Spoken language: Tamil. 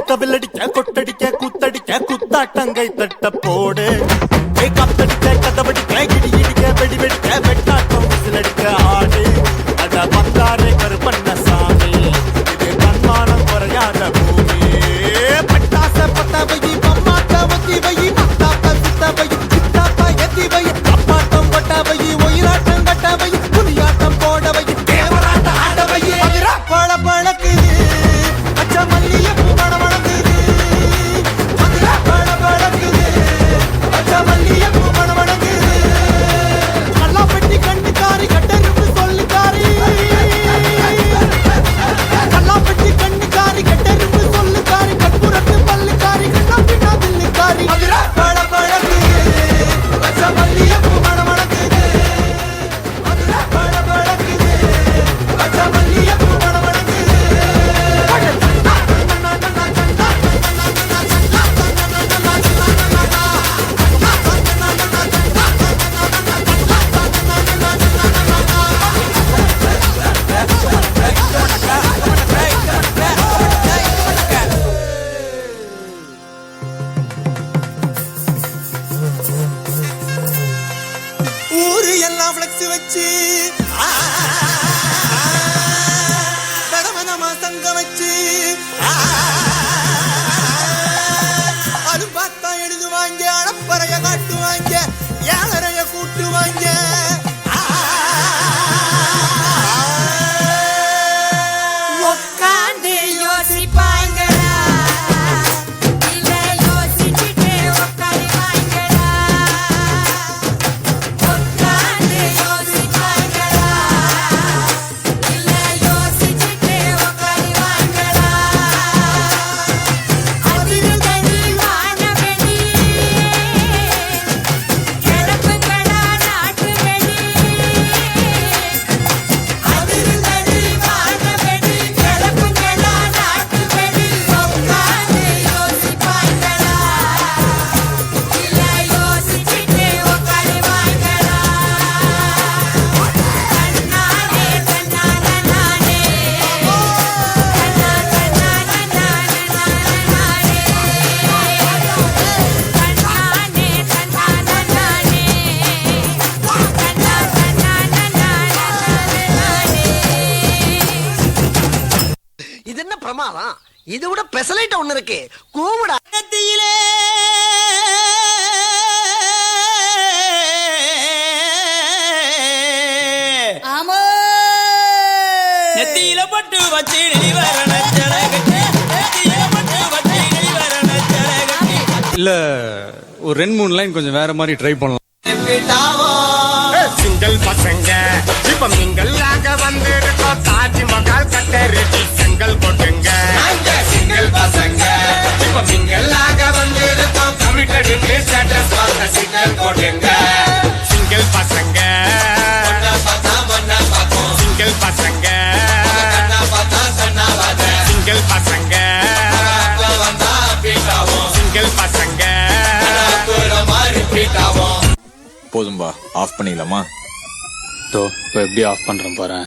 தவிலடிக்க கொட்டடிக்க குத்தடிக்க குத்தாட்டங்கை தட்ட போடு கத்தடிக்க கதவடிக்க இடி இடிக்க வெடி வெடிக்க வெட்டாட்டம் விசிலடிக்க ஆடு அட பந்தாரே கருப்பண்ண சாமி இது தன்மானம் குறையாத பூமி பட்டாச பத்தவை பம்மாட்ட ஒத்தி வை பத்தாப்ப சுத்தவை சித்தாப்பா எத்தி வை அப்பாட்டம் கொட்டவை ஒயிலாட்டம் கட்டவை புலியாட்டம் போடவை தேவராட்ட ஆடவை பழ பழக்கு மல்லிய ஊரு எல்லாம் ஃப்ளெக்ஸ் வச்சு படமனமா சங்க வச்சு அது பார்த்தா எழுதுவாங்க அடப்பறைய காட்டுவாங்க ஏழரைய கூட்டுவாங்க உட்காந்து யோசிப்பாங்க இது என்ன பிரமாதம்? இது விட பெசலைட் ஒண்ணு இருக்கு. கூமுடா நெத்தியிலே ஆமா நெத்தியில பட்டு வச்சி வரன ஜலகட்டி நெத்தியில பட்டு வச்சி வரன ஜலகட்டி இல்ல ஒரு 2-3 லைன் கொஞ்சம் வேற மாதிரி ட்ரை பண்ணலாம். சிங்கிள் பசங்க இப்ப மிங்கல்லாக வந்திருக்கோம் தாஜ்மஹால் கட்ட ரெடி செங்கல் கொட்டுங்க சிங்கிள் பசங்க இப்ப மிங்கல்லாக வந்திருக்கோம் கமிட்டட் ஸ்டேட்டஸ் வாங்க சிங்கிள் கொட்டுங்க சிங்கிள் பசங்க சிங்கிள் பசங்க சிங்கிள் பசங்க சிங்கிள் பசங்க போதும்பா ஆஃப் பண்ணிடலாமா? இப்போ எப்படி ஆஃப் பண்றேன் பாரு.